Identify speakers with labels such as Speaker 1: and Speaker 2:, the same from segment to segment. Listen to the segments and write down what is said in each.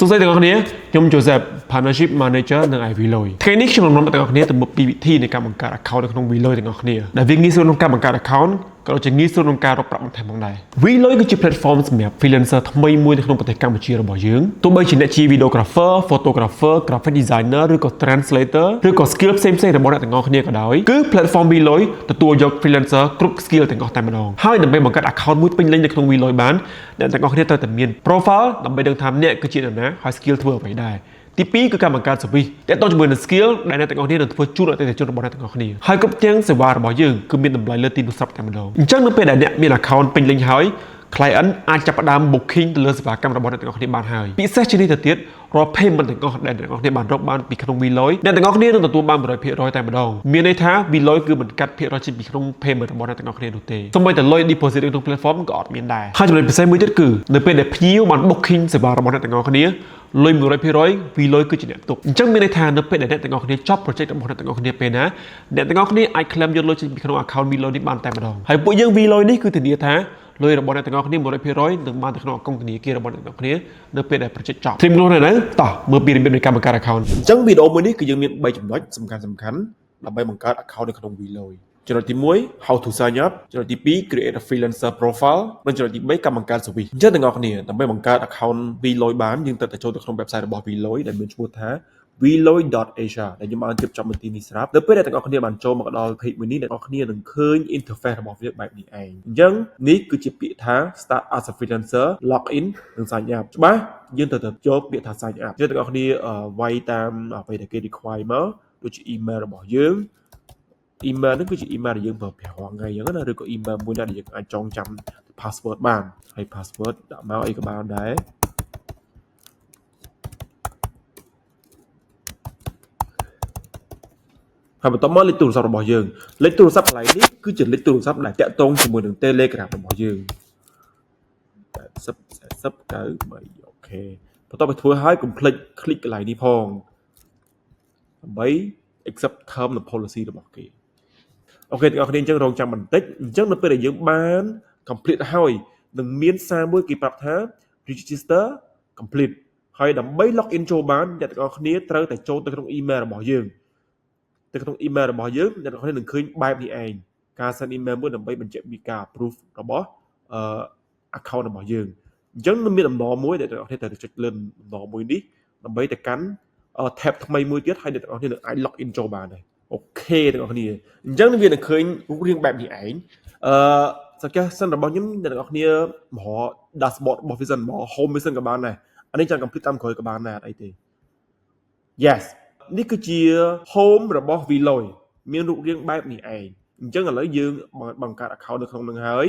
Speaker 1: សួស្តីទាំងអស់គ្នាខ្ញុំ Joseph Partnership Manager នៅ iVloy ថ្ងៃនេះខ្ញុំនឹងនាំទាំងអស់គ្នាទៅមើលពីវិធីនៃការបង្កើត account នៅក្នុង Vloy ទាំងអស់គ្នាដែលវាងាយស្រួលក្នុងការបង្កើត account ក៏ដូចជាងាយស្រួលក្នុងការរកប្រាក់បន្ថែមផងដែរ Vloy គឺជា platform សម្រាប់ freelancer ថ្មីមួយនៅក្នុងប្រទេសកម្ពុជារបស់យើងទោះបីជាអ្នកជា videographer, photographer, graphic designer ឬក៏ translator ឬក៏ skill ផ្សេងៗរបស់អ្នកទាំងអស់គ្នាក៏ដោយគឺ platform Vloy ទទួលយក freelancer គ្រប់ skill ទាំងអស់តែម្ដងហើយដើម្បីបង្កើត account មួយពេញលេញនៅក្នុង Vloy បានអ្នកទាំងអស់គ្នាត្រូវតែមាន profile ដើម្បីដឹងថាអ្នកគឺជានរណាហើយ skill ធ្វើអ្វីដែរទី2គឺការបង្កើត service តើតើជាមួយនឹង skill ដែលអ្នកទាំងអស់គ្នានឹងធ្វើជូនអតិថិជនរបស់អ្នកទាំងអស់គ្នាហើយគ្រប់ទាំងសេវារបស់យើងគឺមានតម្លៃលើទីនោះស្រាប់តែម្ដងអញ្ចឹងនៅពេលដែលអ្នកមាន account ពេញលេញហើយ client អាចចាប់ផ្ដើម booking ទៅលើសេវាកម្មរបស់អ្នកទាំងអស់គ្នាបានហើយពិសេសជាងនេះទៅទៀតរាល់ payment ទាំងអស់ដែលអ្នកទាំងអស់គ្នាបានរកបានពីក្នុង Vloy អ្នកទាំងអស់គ្នានឹងទទួលបាន 100% តែម្ដងមានន័យថា Vloy គឺមិនកាត់ភាគរយចេញពីក្នុង payment របស់អ្នកទាំងអស់គ្នានោះទេសូម្បីតែលុយ deposit ក្នុង platform ក៏អត់មានដែរហើយចំណុចពិសេសមួយទៀតគឺនៅពេលដែលភ្ញៀវបាន booking សេវារបស់អ្នកទាំងអស់គ្នាលុយ 100% Vloy គឺជាអ្នកទុកអញ្ចឹងមានន័យថានៅពេលដែលអ្នកទាំងអស់គ្នាចប់ project របស់អ្នកទាំងអស់គ្នាពេលណាអ្នកទាំងអស់គ្នាអាច claim យកលុយចេញពីក្នុង account Vloy នេះបានតែម្ដងហើយពួកយើង Vloy នេះគឺធានាថាលុយរបស់អ្នកទាំងអស់គ្នា 100% នឹងបានទៅក្នុងអកុងធនាគាររបស់អ្នកទាំងអស់គ្នានៅពេលដែល project ចប់ Stream នោះនៅតោះមើលពីរបៀបនៃការបង្កើត account អញ្ចឹងវីដេអូមួយនេះគឺយើងមាន3ចំណុចសំខាន់ដើម្បីបង្កើត account នៅក្នុង Vloy ចំណុចទី1 how to sign up ចំណុចទី2 create a freelancer profile និងចំណុចទី3ការបង្កើត service អញ្ចឹងទាំងអស់គ្នាដើម្បីបង្កើត account Vloy បានយើងត្រូវតែចូលទៅក្នុង website របស់ Vloy ដែលមានឈ្មោះថា vloy.asia ដែលខ្ញុំបានរៀបចំនៅទីនេះស្រាប់នៅពេលដែលទាំងអស់គ្នាបានចូលមកដល់ page មួយនេះអ្នកនរគ្នានឹងឃើញ interface របស់វាបែបនេះឯងអញ្ចឹងនេះគឺជាពាក្យថា start as a freelancer log in និង sign up ច្បាស់យើងត្រូវតែចូលពាក្យថា sign up យើងទាំងអស់គ្នាវាយតាមអ្វីដែលគេ require មកដូចជា email របស់យើង email នេះគឺជា email ដែលយើងប្រើប្រាស់រាល់ថ្ងៃអញ្ចឹងណាឬក៏ email មួយដែលយើងអាចចងចាំ password បានហើយ password ដាក់មកអីក៏បានដែរហើយបន្តមកលេខទូរស័ព្ទរបស់យើងលេខទូរស័ព្ទកន្លែងនេះគឺជាលេខទូរស័ព្ទដែលតាក់ទងជាមួយនឹង Telegram របស់យើង804093អូខេបន្ទាប់ពីធ្វើហើយកុំភ្លេច click កន្លែងនេះផងដើម្បី accept term និង policy របស់គេអូខេទាំងអស់គ្នាអញ្ចឹងរងចាំបន្តិចអញ្ចឹងនៅពេលដែលយើងបាន complete ហើយនឹងមានសារមួយគេប្រាប់ថា register complete ហើយដើម្បី log in ចូលបានអ្នកទាំងអស់គ្នាត្រូវតែចូលទៅក្នុង email របស់យើងទៅក្នុង email របស់យើងអ្នកទាំងអស់គ្នានឹងឃើញបែបនេះឯងការ send email មួយដើម្បីបញ្ជាក់ពីការ approve របស់account របស់យើងអញ្ចឹងមានដំណរមួយដែលអ្នកទាំងអស់គ្នាត្រូវចុចលើដំណរមួយនេះដើម្បីទៅកាន់ tab ថ្មីមួយទៀតហើយអ្នកទាំងអស់គ្នានឹងអាច log in ចូលបានដែរអូខេទាំងអស់គ្នាអញ្ចឹងវានឹងឃើញរូបរាងបែបនេះឯងsuggestion របស់ខ្ញុំអ្នកទាំងអស់គ្នាមក dashboard របស់ Vision មក home Vision ក៏បានដែរអានេះចាំ complete តាមក្រោយក៏បានដែរអត់អីទេ yes នេះគឺជា home របស់ Vloy មានរូបរាងបែបនេះឯងអញ្ចឹងឥឡូវយើងបង្កើត account នៅក្នុងនឹងហើយ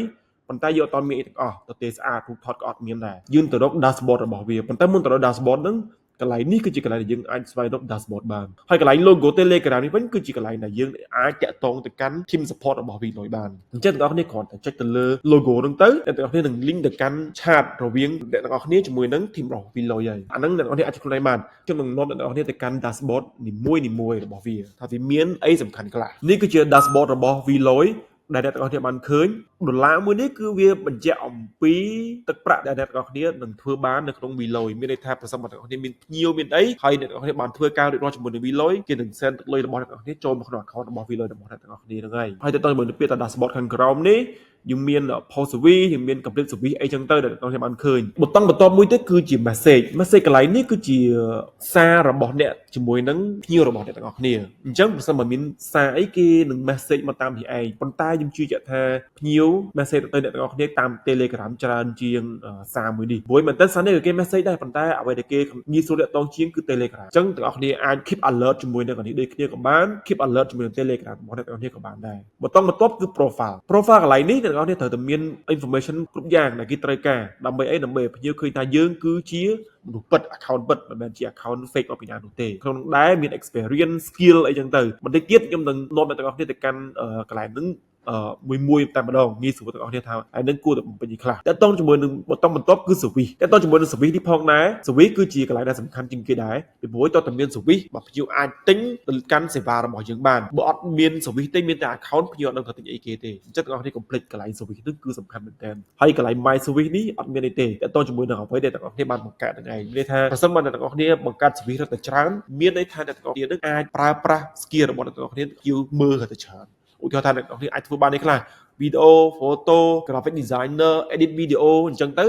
Speaker 1: ប៉ុន្តែយើងអត់ទាន់មានអីទាំងអស់ទៅទេស្អាតរូបថតក៏អត់មានដែរយើងទៅរក dashboard របស់វាប៉ុន្តែមុនទៅរក dashboard ហ្នឹងកន្លែងនេះគឺជាកន្លែងដែលយើងអាចស្វែងរក dashboard បានហើយកន្លែង logo Telegram នេះវិញគឺជាកន្លែងដែលយើងអាចតាក់ទងទៅកាន់ team support របស់ Vloy បានអញ្ចឹងទាំងអស់គ្នាគ្រាន់តែចុចទៅលើ logo ហ្នឹងទៅអ្នកទាំងអស់គ្នានឹង link ទៅកាន់ chat រវាងអ្នកទាំងអស់គ្នាជាមួយនឹង team របស់ Vloy ហើយអាហ្នឹងអ្នកទាំងអស់គ្នាអាចខ្លួនឯងបានខ្ញុំនឹងនាំអ្នកទាំងអស់គ្នាទៅកាន់ dashboard នីមួយៗរបស់វាថាវាមានអីសំខាន់ខ្លះនេះគឺជា dashboard របស់ Vloyដែលអ្នកទាំងអស់គ្នាបានឃើញដុល្លារមួយនេះគឺវាបញ្ជាក់អំពីទឹកប្រាក់ដែលអ្នកទាំងអស់គ្នានឹងធ្វើបាននៅក្នុង Vloy មានន័យថាប្រសិនបើអ្នកទាំងអស់គ្នាមានភ្ញៀវមានអីហើយអ្នកទាំងអស់គ្នាបានធ្វើការរៀបរាប់ជាមួយនឹង Vloy គេនឹង send ទឹកលុយរបស់អ្នកទាំងអស់គ្នាចូលមកក្នុង account របស់ Vloy របស់អ្នកទាំងអស់គ្នាហ្នឹងហើយទៅដល់ជាមួយនឹងពាក្យថា dashboard ខាងក្រោមនេះយើងមាន post service យើងមាន complete service អីចឹងទៅដែលអ្នកទាំងអស់គ្នាបានឃើញប៊ូតុងបន្ទាប់មួយទៀតគឺជា message កន្លែងនេះគឺជាសាររបស់អ្នកជាមួយនឹងភ្ញៀវរបស់អ្នកទាំងអស់គ្នាអញ្ចឹងប្រសិនបើមានសារអីគេនឹង message មកតាមនេះឯងប៉ុន្តែខ្ញុំជឿជាក់ថាភ្ញៀវ message ទៅអ្នកទាំងអស់គ្នាតាម Telegram ច្រើនជាងសារមួយនេះព្រោះមែនតើសារនេះគេ message ដែរប៉ុន្តែអ្វីដែលគេងាយស្រួលតាក់ទងជាងគឺ Telegram អញ្ចឹងទាំងអស់គ្នាអាច keep alert ជាមួយនឹងនេះដូចគ្នាក៏បាន keep alert ជាមួយនឹង Telegram របស់អ្នកទាំងអស់គ្នាក៏បានដែរប៊ូតុងបន្ទាប់គឺ profile កន្លែងនេះអ្នកទាំងអស់គ្នាត្រូវតែមាន information គ្រប់យ៉ាងដែលគេត្រូវការដើម្បីអីដើម្បីឲ្យភ្ញៀវឃើញថាយើងគឺជាមនុស្សពិត account ពិតមិនមែនជា account fake មកពីណានោះទេក្នុងនោះដែរមាន experience skill អីចឹងទៅបន្តិចទៀតខ្ញុំនឹងនាំអ្នកទាំងអស់គ្នាទៅកាន់កន្លែងហ្នឹង មួយតែម្ដងងាយស្រួលទាំងអស់គ្នាថាហើយនឹងគួរតែបំពេញខ្លះតែតង់ជាមួយនឹងបន្ទាប់គឺសវិសតែតង់ជាមួយនឹងសវិសនេះផងដែរសវិសគឺជាកន្លែងដែលសំខាន់ជាងគេដែរពីព្រោះតើតែមានសវិសបើភ្ញៀវអាចទិញទៅកាន់សេវារបស់យើងបានបើអត់មានសវិសទេមានតែ account ភ្ញៀវអត់ដឹងថាទិញអីគេទេអញ្ចឹងទាំងអស់គ្នាកុំភ្លេចកន្លែងសវិសនេះគឺសំខាន់មែនទែនហើយកន្លែង my service នេះអត់មានអីទេតែតជាមួយនឹងអ្វីដែលទាំងអស់គ្នាបានបង្កើតហ្នឹងឯងមានន័យថាប្រសិនបើអ្នកទាំងអស់គ្នាបង្កើត service rấtតែច្រើនមានន័យថាអ្នកទាំងអស់គ្នានឹងអាចប្រើប្រាស់ skill របស់អ្នកទាំងអស់គ្នាយូរមើលទៅច្រើនឧទាហរណ៍ថាអ្នកទាំងអស់គ្នាអាចធ្វើបាននេះខ្លះ video photo graphic designer edit video អញ្ចឹងទៅ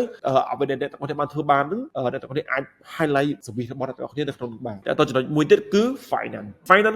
Speaker 1: អ្វីដែលអ្នកទាំងអស់គ្នាបានធ្វើបានហ្នឹងអ្នកទាំងអស់គ្នាអាច highlight service របស់អ្នកទាំងអស់គ្នានៅក្នុងនោះបានតែតចំណុចមួយទៀតគឺ finance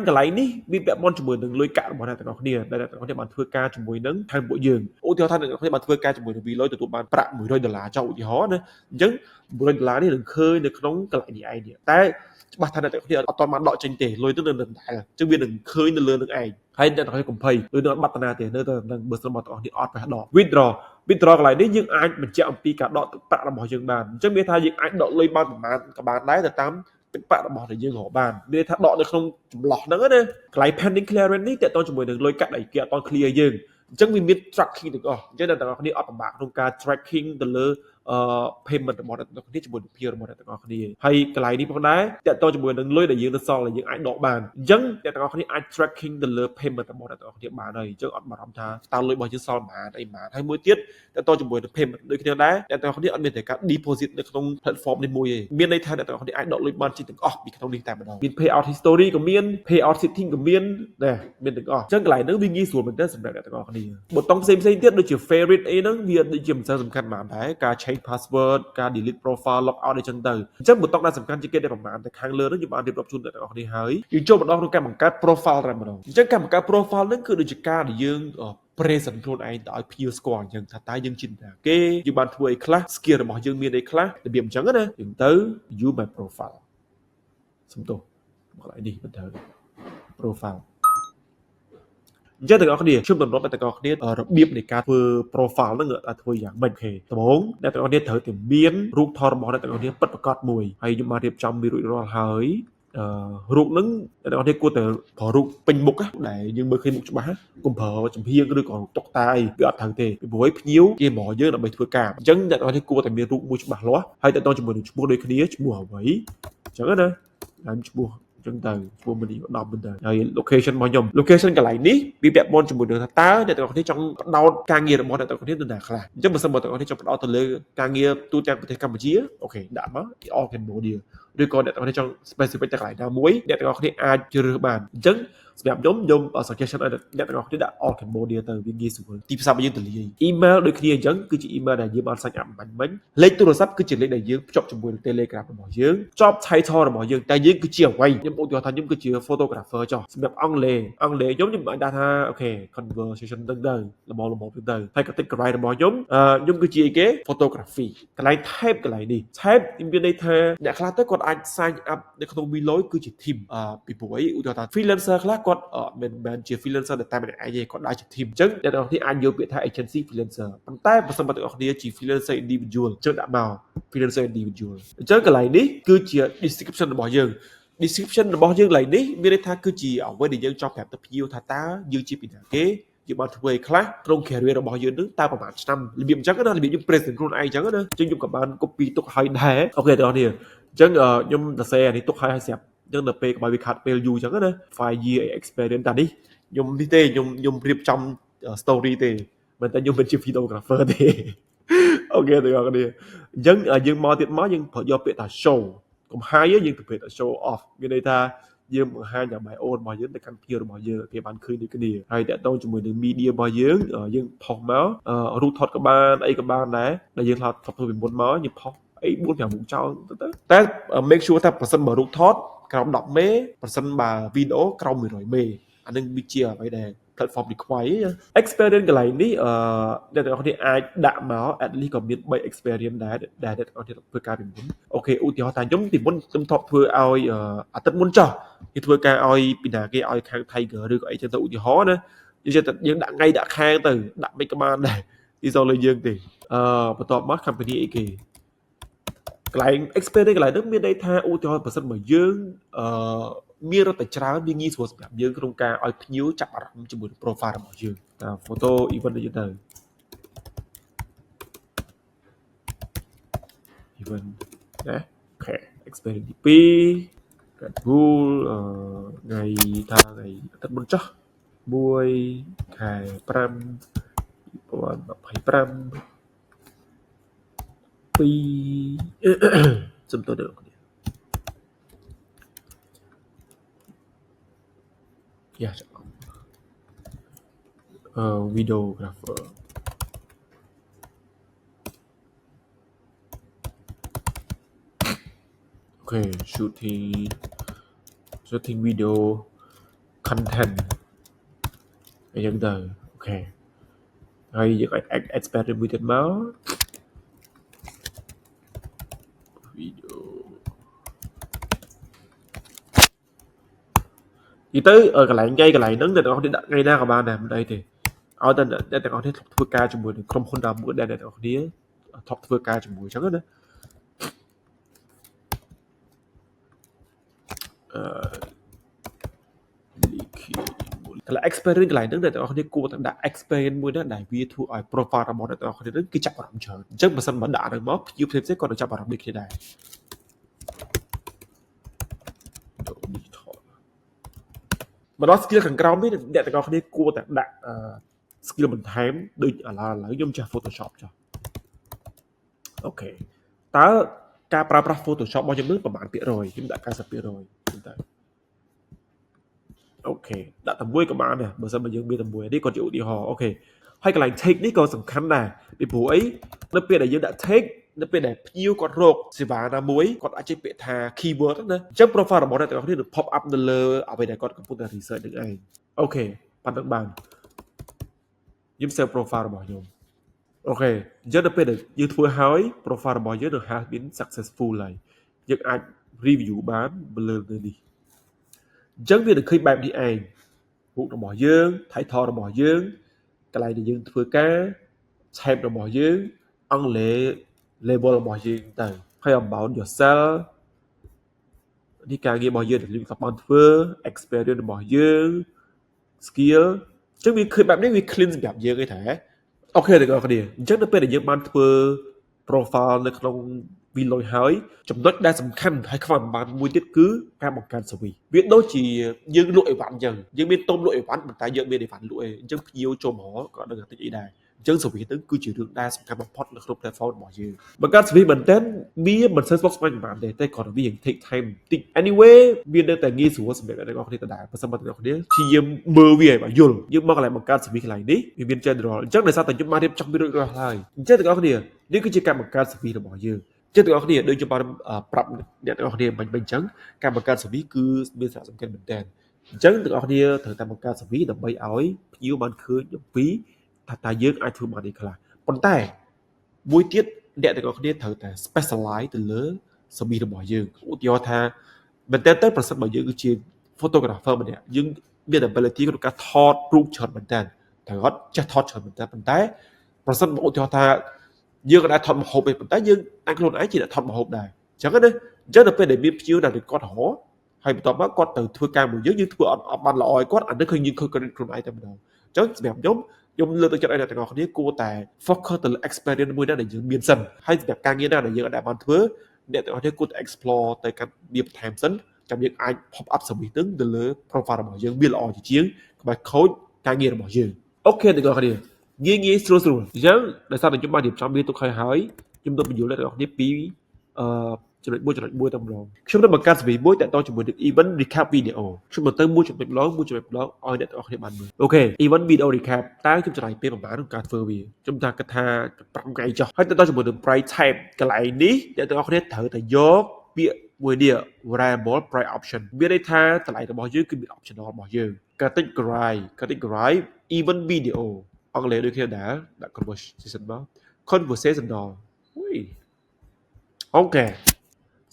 Speaker 1: កន្លែងនេះវាពាក់ព័ន្ធជាមួយនឹងលុយកាក់របស់អ្នកទាំងអស់គ្នាដែលអ្នកទាំងអស់គ្នាបានធ្វើការជាមួយនឹងខាងពួកយើងឧទាហរណ៍ថាអ្នកទាំងអស់គ្នាបានធ្វើការជាមួយនឹង Vloy ទទួលបានប្រាក់$100ចុះឧទាហរណ៍ណាអញ្ចឹង$100នេះនឹងឃើញនៅក្នុងកន្លែងនេះឯងនេះតែច្បាស់ថាអ្នកទាំងអស់គ្នាអត់ទាន់បានដកចេញទេលុយទៅនៅនឹងដែរអញ្ចឹងវានឹងឃើញនៅលើនឹងឯងហើយអ្នកទាំងអស់គ្នាកុំភ័យឬនៅអត់បាត់តាទេនៅតែនឹងបើសិនមកទាំងអស់គ្នាអត់ប្រហែលដក withdraw កន្លែងនេះយើងអាចបញ្ជាក់អំពីការដកទឹកប្រាក់របស់យើងបានអញ្ចឹងមានថាយើងអាចដកលុយបានប្រមាណក៏បានដែរទៅតាមទឹកប្រាក់របស់ដែលយើងរកបានមានថាដកនៅក្នុងចន្លោះហ្នឹងណាកន្លែង pending clearance នេះតើតជាមួយនឹងលុយកាក់ដែលគេអត់ទាន់ clear យើងអញ្ចឹងវាមាន tracking ទាំងអស់អញ្ចឹងអ្នកទាំងអស់គ្នាអត់ពិបាកក្នុងការ tracking ទៅលើpayment របស់អ្នកទាំងអស់គ្នាជាមួយនឹង peer របស់អ្នកទាំងអស់គ្នាហើយកន្លែងនេះផងដែរតើតជាមួយនឹងលុយដែលយើងនៅសល់ដែលយើងអាចដកបានអញ្ចឹងអ្នកទាំងអស់គ្នាអាច tracking ទៅលើ payment របស់អ្នកទាំងអស់គ្នាបានហើយអញ្ចឹងអត់បារម្ភថាតើលុយរបស់យើងសល់ប៉ុន្មានអីប៉ុន្មានហើយមួយទៀតតើតជាមួយនឹង payment ដូចគ្នាដែរអ្នកទាំងអស់គ្នាអត់មានតែការ deposit នៅក្នុង platform នេះមួយទេមានន័យថាអ្នកទាំងអស់គ្នាអាចដកលុយបានជាទាំងអស់ពីក្នុងនេះតែម្ដងមាន payout history ក៏មាន payout setting ក៏មានដែរមានទាំងអស់អញ្ចឹងកន្លែងហ្នឹងវាងាយស្រួលមែនទែនសម្រាប់អ្នកទាំងអស់គ្នាប៊ូតុងផ្សេងៗទៀតដូចជា favorite អីហ្នឹងវាដូចជាមិនសូវសំខាន់ប៉ុន្មានដែរការ change password ការ delete profile log out អីចឹងទៅអញ្ចឹងប៊ូតុងដែលសំខាន់ជាងគេតែប្រហែលតែខាងលើហ្នឹងយើងបានរៀបរាប់ជូនអ្នកទាំងអស់គ្នាហើយយើងចូលម្ដងក្នុងការបង្កើត profile តែម្ដងអញ្ចឹងការបង្កើត profile ហ្នឹងគឺដូចជាការដែលយើងpresent ខ្លួនឯងទៅឲ្យភ្ញៀវស្គាល់អញ្ចឹងថាតើយើងជាអ្នកគេយើងបានធ្វើអីខ្លះ skill របស់យើងមានអីខ្លះរបៀបអញ្ចឹងណាយើងទៅ view my profile សំទោសកន្លែងនេះមិនត្រូវ profile អញ្ចឹងទាំងអស់គ្នាខ្ញុំតម្រុំតែទាំងអស់គ្នារបៀបនៃការធ្វើ profile ហ្នឹងអាចធ្វើយ៉ាងម៉េចគេដំបូងអ្នកទាំងអស់គ្នាត្រូវតែមានរូបថតរបស់អ្នកទាំងអស់គ្នាពិតប្រាកដមួយហើយខ្ញុំបានរៀបចំវារួចរាល់ហើយរូបហ្នឹងអ្នកទាំងអស់គ្នាគួរតែប្រើរូបពេញមុខដែលយើងមើលឃើញមុខច្បាស់កុំប្រើចំហៀងឬក៏តុកតាអីវាអត់ត្រូវទេពីព្រោះភ្ញៀវគេមកយើងដើម្បីធ្វើការអញ្ចឹងអ្នកទាំងអស់គ្នាគួរតែមានរូបមួយច្បាស់លាស់ហើយតើតជាមួយនឹងឈ្មោះដូចគ្នាឈ្មោះអ្វីអញ្ចឹងណាតាមឈ្មោះចឹងទៅឈ្មោះមនីឧត្តមទៅហើយ location របស់ខ្ញុំ location កន្លែងនេះវាពាក់ព័ន្ធជាមួយនឹងថាតើអ្នកទាំងអស់គ្នាចង់បដោតការងាររបស់អ្នកទាំងអស់គ្នាទៅណាខ្លះអញ្ចឹងបើសិនបើអ្នកទាំងអស់គ្នាចង់បដោតទៅលើការងារទូទាំងប្រទេសកម្ពុជាអូខេដាក់មក all Cambodia ឬក៏អ្នកទាំងអស់គ្នាចង់ specific តែកន្លែងណាមួយអ្នកទាំងអស់គ្នាអាចជ្រើសរើសបានអញ្ចឹងសម្រាប់ខ្ញុំ suggestion ឲ្យអ្នកទាំងអស់គ្នាដាក់ all Cambodia ទៅវាងាយស្រួលទីផ្សាររបស់យើងទលាយ email ដូចគ្នាអញ្ចឹងគឺជា email ដែលយើងបានសាច់អាប់បាញ់លេខទូរស័ព្ទគឺជាលេខដែលយើងភ្ជាប់ជាមួយនឹង Telegram របស់យើង job title របស់យើងតែយើងគឺជាអ្វីខ្ញុំឧទាហរណ៍ថាខ្ញុំគឺជា photographer ចុះសម្រាប់អង់គ្លេសខ្ញុំអាចដាក់ថាអូខេ conversation ទៅល្មមទៅហើយ category របស់ខ្ញុំគឺជាអីគេ photography កន្លែង type កន្លែងនេះ type មានន័យថាអ្នកខ្លះទៅគាត់អាច sign up នៅក្នុង Vloy គឺជា team ពីព្រោះអីឧទាហរណ៍ថា freelancer ខ្លះគាត់មិនជា freelancer តែម្នាក់ឯងទេគាត់ដើរជា team អញ្ចឹងអ្នកទាំងអស់គ្នាអាចយកពាក្យថា agency freelancer ប៉ុន្តែបើសិនបើទាំងអស់គ្នាជា freelancer individual ចុះដាក់មក freelancer individual អញ្ចឹងកន្លែងនេះគឺជា description របស់យើង description របស់យើងកន្លែងនេះមានន័យថាគឺជាអ្វីដែលយើងចង់ប្រាប់ទៅភ្ញៀវថាតើយើងជាពីណាគេយើងបានធ្វើអីខ្លះក្នុង career របស់យើងនឹងតើប្រហែលឆ្នាំរបៀបអញ្ចឹងណារបៀបយើង present ខ្លួនឯងអញ្ចឹងណាអញ្ចឹងខ្ញុំក៏បាន copy ទុកឲ្យដែរអូខេទាំងអស់គ្នាអញ្ចឹងខ្ញុំសរសេរអានេះទុកឲ្យស្រាប់អញ្ចឹងដល់ពេលក្បាលវាខាត់ពេលយូរអញ្ចឹងណា 5 year experience តានេះខ្ញុំនេះទេខ្ញុំរៀបចំ story ទេមិនតែខ្ញុំមិនជា photographer ទេអូខេទាំងអស់គ្នាអញ្ចឹងយើងមកទៀតមកយើងយកពាក្យថា show កុំហាយយើងទៅពាក្យថា show off មានន័យថាយើងបង្ហាញដើម្បីអូនរបស់យើងទៅកាន់ភ្ញៀវរបស់យើងគេបានឃើញដូចគ្នាហើយតាក់ទងជាមួយនឹង media របស់យើងផុសមករូបថតក៏បានអីក៏បានដែរដែលយើងថតធ្វើពីមុនមកយើងផុសអី 4-5 មុខចោលទៅតែ make sure ថាប្រសិនបើរូបថតក្រោម10មេប្រសិនបើវីដេអូក្រោម100មេអានឹងវាជាអ្វីដែល platform require experience កន្លែងនេះអ្នកទាំងអស់គ្នាអាចដាក់មក at least ក៏មាន3 experience ដែរដែលអ្នកទាំងអស់គ្នាធ្វើការពីមុនអូខេឧទាហរណ៍ថាខ្ញុំពីមុនខ្ញុំធ្លាប់ធ្វើឲ្យអាទិត្យមុនចោះគេធ្វើការឲ្យពីណាគេឲ្យខាង Tiger ឬក៏អីចឹងទៅឧទាហរណ៍ណាយើងដាក់ថ្ងៃដាក់ខាងទៅដាក់មិនក៏បានដែរទីសោះលើយើងទេបន្ទាប់មក company អីគេកន្លែង experience កន្លែងហ្នឹងមានន័យថាឧទាហរណ៍បើសិនមកយើង មានរត់តែច្រើនវាងាយស្រួលសម្រាប់យើងក្នុងការឲ្យភ្ញៀវចាប់អារម្មណ៍ជាមួយនឹង profile របស់យើងតា photo event ដូចទៅ event ណា អូខេ experience ទី2 Red Bull ថ្ងៃថាថ្ងៃអាទិត្យមុនចុះ1ខែ5 2025 2សំទោសដល់អ្នកយ៉ាចាំvideographer okay shooting video content អញ្ចឹងទៅអូខេហើយយើងអាច experiment មួយទៀតមក video និយាយទៅកន្លែងហ្នឹងអ្នកទាំងអស់គ្នាដាក់ថ្ងៃណាក៏បានដែរមិនអីទេឲ្យតែអ្នកទាំងអស់គ្នាធ្វើការជាមួយនឹងក្រុមហ៊ុនតាមមួយដែលអ្នកទាំងអស់គ្នាថប់ធ្វើការជាមួយអញ្ចឹងណាកន្លែង experience កន្លែងហ្នឹងអ្នកទាំងអស់គ្នាគួរតែដាក់ experience មួយណាដែលវាធ្វើឲ្យ profile របស់អ្នកទាំងអស់គ្នាហ្នឹងគឺចាប់អារម្មណ៍ច្រើនអញ្ចឹងបើសិនបើដាក់ហ្នឹងមកភ្ញៀវផ្សេងៗគាត់នឹងចាប់អារម្មណ៍ដូចគ្នាដែរមកដល់ skill ខាងក្រោមនេះអ្នកទាំងអស់គ្នាគួរតែដាក់ skill បន្ថែមដូចឥឡូវខ្ញុំចេះ Photoshop ចុះអូខេតើការប្រើប្រាស់ Photoshop របស់ខ្ញុំនឹងប្រហែល%ខ្ញុំដាក់ 90% ទៅអូខេដាក់តែមួយក៏បានដែរបើសិនបើយើងមានតែមួយនេះគាត់ជាឧទាហរណ៍អូខេហើយកន្លែង take នេះក៏សំខាន់ដែរពីព្រោះអីនៅពេលដែលយើងដាក់ take នៅពេលដែលភ្ញៀវគាត់រកសេវាណាមួយគាត់អាចចេញពាក្យថា keyword ណាអញ្ចឹង profile របស់អ្នកទាំងអស់គ្នានឹង pop up នៅលើអ្វីដែលគាត់កំពុងតែ research នឹងឯងអូខេប៉ុណ្្នឹងបានខ្ញុំ save profile របស់ខ្ញុំអូខេអញ្ចឹងនៅពេលដែលយើងធ្វើហើយ profile របស់យើងនឹង has been successful ហើយយើងអាច review បានលើនេះអញ្ចឹងវានឹងឃើញបែបនេះឯងរូបរបស់យើង title របស់យើងកន្លែងដែលយើងធ្វើការ shape របស់យើងអង់គ្លេស label របស់យើងទៅហើយ about yourself នេះការងាររបស់យើងដែលយើងបានធ្វើ experience របស់យើង skill អញ្ចឹងវាឃើញបែបនេះវា clean សម្រាប់យើងឯងថាអូខេទាំងអស់គ្នាអញ្ចឹងនៅពេលដែលយើងបានធ្វើ profile នៅក្នុង Vlog ហើយចំណុចដែលសំខាន់ហើយខ្វះបានមួយទៀតគឺការបង្កើត service វាដូចជាយើងលក់អីវ៉ាន់អញ្ចឹងយើងមានតុំលក់អីវ៉ាន់ប៉ុន្តែយើងមានអីវ៉ាន់លក់ឯងអញ្ចឹងភ្ញៀវចូលមកក៏ដឹងតែតិចអីដែរអញ្ចឹង service ហ្នឹងគឺជារឿងដែលសំខាន់បំផុតនៅក្នុង platform របស់យើងបង្កើត service មែនទែនវាមិនសូវស្មុគស្មាញប៉ុន្មានទេតែគ្រាន់តែវា take time តិច anyway វានៅតែងាយស្រួលសម្រាប់អ្នកទាំងអស់គ្នាដដែលបើសិនបើអ្នកទាំងអស់គ្នាព្យាយាមមើលវាឲ្យបានយល់យើងមកកន្លែងបង្កើត service កន្លែងនេះវាមាន general អញ្ចឹងដោយសារតែខ្ញុំបានរៀបចំវារួចរាល់ហើយអញ្ចឹងទាំងអស់គ្នានេះគឺជាការបង្កើត service របស់យើងចឹងទាំងអស់គ្នាដូចខ្ញុំបានប្រាប់អ្នកទាំងអស់គ្នាមិញអញ្ចឹងការបង្កើត service គឺមានសារៈសំខាន់មែនទែនអញ្ចឹងទាំងអស់គ្នាត្រូវតែបង្កើត service ដើម្បីឲ្យភ្ញៀវបានឃើញអំពីថាយើងអាចធ្វើបាននេះខ្លះប៉ុន្តែមួយទៀតអ្នកទាំងអស់គ្នាត្រូវតែ specialize ទៅលើ service របស់យើងឧទាហរណ៍ថាមែនតើប្រសិនបើយើងគឺជា photographer ម្នាក់យើងមាន ability ក្នុងការថតរូបច្រើនមែនតើត្រូវអត់ចេះថតច្រើនមែនតើប៉ុន្តែប្រសិនបើឧទាហរណ៍ថាយើងក៏អាចថតម្ហូបឯងប៉ុន្តែយើងអាចខ្លួនឯងជាអ្នកថតម្ហូបដែរអញ្ចឹងណាអញ្ចឹងនៅពេលដែលមានភ្ញៀវដែលគាត់រហហើយបន្ទាប់មកគាត់ទៅធ្វើការមួយយើងធ្វើអត់បានល្អឲ្យគាត់អានេះឃើញយើងខ្លួនឯងតែម្ដងអញ្ចឹងសម្រាប់ខ្ញុំលើកទឹកចិត្តឲ្យអ្នកទាំងអស់គ្នាគួរតែ focus ទៅលើ experience មួយណាដែលយើងមានសិនហើយសម្រាប់ការងារណាដែលយើងអាចបានធ្វើអ្នកទាំងអស់គ្នាគួរតែ explore ទៅកាន់វាបន្ថែមសិនចាំយើងអាច pop up service នឹងទៅលើ profile របស់យើងវាល្អជាងក្បាច់ខូចការងាររបស់យើងអូខេទាំងអស់គ្នាងាយស្រួលអញ្ចឹងដោយសារតែខ្ញុំបានរៀបចំវាទុកហើយខ្ញុំទៅបញ្យល់អ្នកទាំងអស់គ្នាពីចំណុច1តែម្ដងខ្ញុំនឹងបង្កើត service មួយតាក់ទងជាមួយនឹង event recap video ខ្ញុំទៅមួយចំណុចម្ដងឲ្យអ្នកទាំងអស់គ្នាបានមើលអូខេ event video recap តើខ្ញុំចំណាយពេលប្រហែលក្នុងការធ្វើវាខ្ញុំថាគិតថា5ថ្ងៃចុះហើយទៅដល់ជាមួយនឹង price type កន្លែងនេះអ្នកទាំងអស់គ្នាត្រូវតែយកពាក្យមួយនេះ variable price option មានន័យថាតម្លៃរបស់យើងគឺមាន optional របស់យើង categorize event video អង់គ្លេសដូចគ្នាដែរដាក់ conversational អូខេ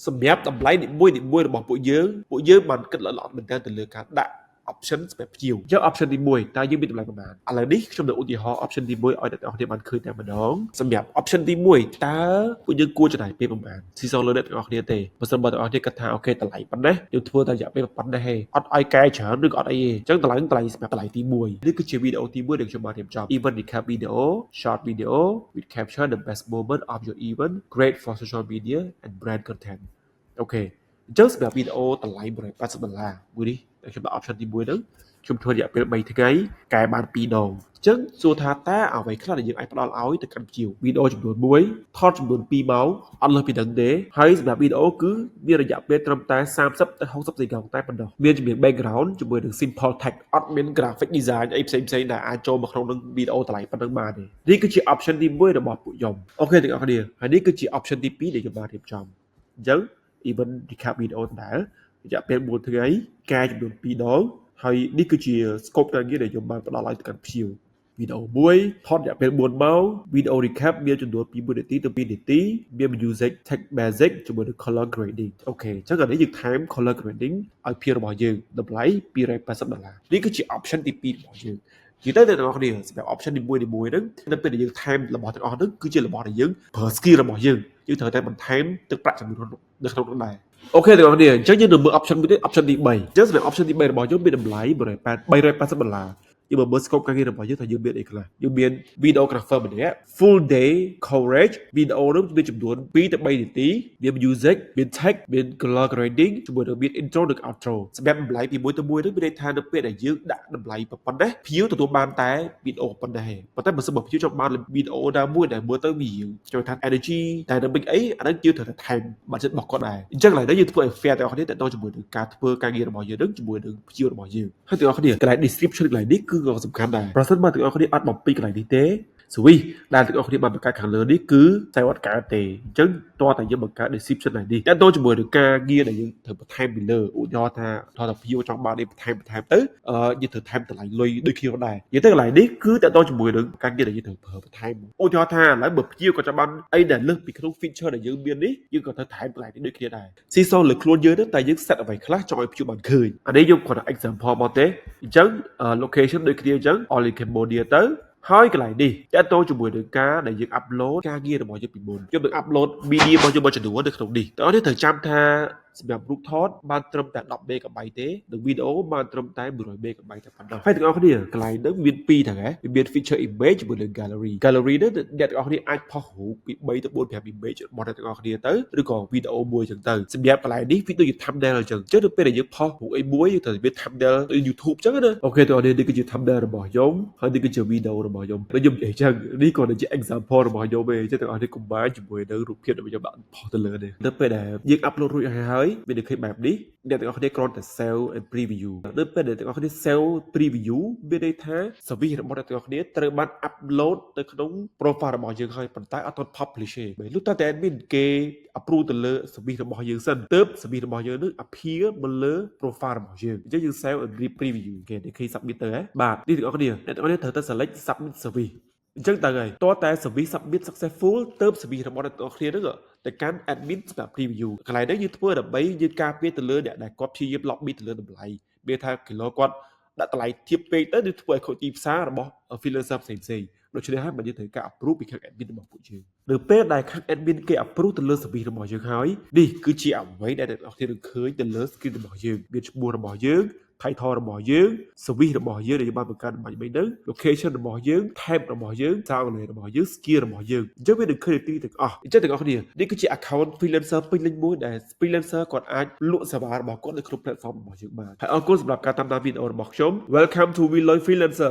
Speaker 1: សម្រាប់តម្លៃនីមួយរបស់ពួកយើងបានគិតល្អមែនតើទៅលើការដាក់ option សម្រាប់ភ្ញៀវអញ្ចឹង option ទី1តើយើងមានតម្លៃប្រមាណឥឡូវនេះខ្ញុំនឹងឧទាហរណ៍ option ទី1ឲ្យអ្នកនរគ្នាបានឃើញតែម្ដងសម្រាប់ option ទី1តើពួកយើងគួរចំណាយពេលប្រមាណស៊ីសងលើអ្នកនរគ្នាទេបើសិនបើអ្នកនរគ្នាគិតថាអូខេតម្លៃប៉ុណ្ណេះយើងធ្វើតែរយៈពេលប៉ុណ្ណេះទេអត់ឲ្យកែច្រើនឬក៏អត់អីទេអញ្ចឹងតម្លៃសម្រាប់តម្លៃទី1នេះគឺជាវីដេអូទី1ដែលខ្ញុំបានរៀបចំ event recap video short video with capture the best moment of your event great for social media and brand content អូខេអញ្ចឹងសម្រាប់វីដេអូតម្លៃ$180មួយនេះតែខ្ញុំដាក់ option ទី1ហ្នឹងខ្ញុំធ្វើរយៈពេល3ថ្ងៃកែបាន2ដងអញ្ចឹងសួរថាតើអ្វីខ្លះដែលយើងអាចផ្ដល់ឲ្យទៅកាន់ភ្ញៀវវីដេអូចំនួន1ថតចំនួន2ម៉ោងអត់លើសពីហ្នឹងទេហើយសម្រាប់វីដេអូគឺមានរយៈពេលត្រឹមតែ30ទៅ60សេកុងតែប៉ុណ្ណោះមានជំនាញ background ជាមួយនឹង simple text អត់មាន graphic design អីផ្សេងៗដែលអាចចូលមកក្នុងនឹងវីដេអូតម្លៃប៉ុណ្ណឹងបានទេនេះគឺជា option ទី1របស់ពួកខ្ញុំអូខេទាំងអស់គ្នាហើយនេះគឺជា option ទី2ដែលខ្ញុំបានរៀបចំអញ្ចឹង event recap video ដដែលរយៈពេល4ថ្ងៃកែចំនួន2ដងហើយនេះគឺជា scope ការងារដែលខ្ញុំបានផ្ដល់ឲ្យទៅកាន់ភ្ញៀវវីដេអូ1ថតរយៈពេល4ម៉ោងវីដេអូ recap មានចំនួនពី1នាទីទៅ2នាទីមាន music text basic ជាមួយនឹង color grading អូខេអញ្ចឹងឥឡូវយើងថែម color grading ឲ្យភ្ញៀវរបស់យើងតម្លៃ$280នេះគឺជា option ទី2របស់យើងនិយាយទៅអ្នកនរគ្នាសម្រាប់ option ទី1ហ្នឹងនៅពេលដែលយើងថែមរបស់ទាំងអស់ហ្នឹងគឺជារបស់ដែលយើងប្រើ skill របស់យើងត្រូវតែបន្ថែមទឹកប្រាក់ចំនួននៅក្នុងនោះដែរអូខេទាំងអស់គ្នាអញ្ចឹងយើងនឹងមើល option មួយទៀត option ទី3អញ្ចឹងសម្រាប់ option ទី3របស់យើងមានតម្លៃ$380យើងមើល scope ការងាររបស់យើងថាយើងមានអីខ្លះយើងមាន videographer ម្នាក់ full day coverage វីដេអូនោះមានចំនួន2ទៅ3នាទីមាន music មាន text មាន color grading ជាមួយនឹងមាន intro និង outro សម្រាប់តម្លៃពី1ទៅ1នោះមានន័យថានៅពេលដែលយើងដាក់តម្លៃប៉ុណ្ណេះភ្ញៀវទទួលបានតែវីដេអូប៉ុណ្ណេះទេប៉ុន្តែបើសិនបើភ្ញៀវចង់បានវីដេអូណាមួយដែលមើលទៅវាចូលថា energy dynamic អីអាហ្នឹងយើងត្រូវតែថែម budget របស់គាត់ដែរអញ្ចឹងឡើយនេះយើងធ្វើឲ្យ fair ទាំងអស់គ្នាតទៅជាមួយនឹងការធ្វើការងាររបស់យើងនឹងជាមួយនឹងភ្ញៀវរបស់យើងហើយទាំងអស់គ្នាកន្លែង description កន្លែងនេះគឺក៏សំខាន់ដែរប្រសិនបើទាំងអស់គ្នាអត់បំពេញកន្លែងនេះទេSwiss ដែលទាំងអស់គ្នាបានបង្កើតខាងលើនេះគឺតែអត់កើតទេអញ្ចឹងតើតែយើងបង្កើត description nàyនេះតែតជាមួយនឹងការងារដែលយើងត្រូវបន្ថែមពីលើឧទាហរណ៍ថាភ្ញៀវចង់បាននេះបន្ថែមទៅយើងត្រូវថែមតម្លៃលុយដូចគ្នាដែរនិយាយទៅកន្លែងនេះគឺតែតជាមួយនឹងការងារដែលយើងត្រូវប្រើបន្ថែមឧទាហរណ៍ថាឥឡូវបើភ្ញៀវគាត់ចង់បានអីដែលលើសពីក្នុង feature ដែលយើងមាននេះយើងក៏ត្រូវថែមកន្លែងនេះដូចគ្នាដែរស៊ីសងលើខ្លួនយើងទៅតែយើង set អ្វីខ្លះចង់ឲ្យភ្ញៀវបានឃើញអានេះខ្ញុំគាត់ example មកទេអញ្ចឹង location ដូចគ្នាអញ្ចឹង all in Cambodia ទៅហើយកន្លែងនេះតើតោជាមួយនឹងការដែលយើង upload ការងាររបស់យើងពីមុនខ្ញុំនឹង upload media របស់យើងមួយចំនួននៅក្នុងនេះតើនេះត្រូវចាំថាសម្រាប់រូបថតបានត្រឹមតែ10 MB ទេនិងវីដេអូបានត្រឹមតែ100 MB តែប៉ុណ្ណោះហើយទាំងអស់គ្នាកន្លែងនេះមាន2ហ្នឹងហ៎វាមាន feature image ជាមួយនឹង gallery នេះអ្នកទាំងអស់គ្នាអាចផុសរូបពី3ទៅ4 5 image របស់អ្នកទាំងអស់គ្នាទៅឬក៏វីដេអូមួយអញ្ចឹងទៅសម្រាប់កន្លែងនេះវាដូចជា thumbnail អញ្ចឹងទៅពេលដែលយើងផុសរូបអីមួយយើងត្រូវមាន thumbnail ទៅ YouTube អញ្ចឹងណាអូខេទាំងអស់គ្នានេះគឺជា thumbnail របស់ខ្ញុំហើយនេះគឺជាវីដេអូរបស់ខ្ញុំដូចខ្ញុំនិយាយអញ្ចឹងនេះក៏ជា example របស់ខ្ញុំឯងចឹងទាំងអស់គ្នា combine ជាមួយនឹងរូបភាពដែលខ្ញុំដាក់ផុសទៅលើនេះទៅពេលដែលយើង upload រួចហើយមានឃើញបែបនេះអ្នកទាំងអស់គ្នាគ្រាន់តែ save and preview នៅពេលដែលទាំងអស់គ្នា save preview មានន័យថា service របស់អ្នកទាំងអស់គ្នាត្រូវបាន upload ទៅក្នុង profile របស់យើងហើយប៉ុន្តែអត់ទាន់ publish ទេពេលលុះតើតែ admin គេ approve ទៅលើ service របស់យើងសិនទើប service របស់យើងនឹង appear មកលើ profile របស់យើងអញ្ចឹងយើង save and preview គេឃើញ submit ទៅហ៎បាទនេះទាំងអស់គ្នាអ្នកទាំងអស់គ្នាត្រូវតែ select submit serviceអញ្ចឹងតើហើយតើតែ service submit successful ទើប service របស់អ្នកទាំងអស់គ្នានឹងទៅកាន់ admin សម្រាប់ preview កន្លែងនេះយើងធ្វើដើម្បីយើងការពារទៅលើអ្នកដែលគាត់ព្យាយាម lobby ទៅលើតម្លៃវាថាគីឡូគាត់ដាក់តម្លៃធៀបពេកទៅវាធ្វើឲ្យខូចទីផ្សាររបស់ freelancer ផ្សេងៗដូច្នេះហើយបើយើងត្រូវការ approve ពីខាង admin របស់ពួកយើងនៅពេលដែលខាង admin គេ approve ទៅលើ service របស់យើងហើយនេះគឺជាអ្វីដែលអ្នកទាំងអស់គ្នានឹងឃើញទៅលើ screen របស់យើងមានឈ្មោះរបស់យើង title របស់យើង service របស់យើងដែលយើងបានបង្កើតបាញ់មិញហ្នឹង location របស់យើង tab របស់យើង sound របស់យើង skill របស់យើងអញ្ចឹងវានឹងឃើញទីទាំងអស់អញ្ចឹងទាំងអស់គ្នានេះគឺជា account freelancer ពេញលេញមួយដែល freelancer គាត់អាចលក់សេវារបស់គាត់នៅក្នុង platform របស់យើងបានហើយអរគុណសម្រាប់ការតាមដានវីដេអូរបស់ខ្ញុំ Welcome to We Learn Freelancer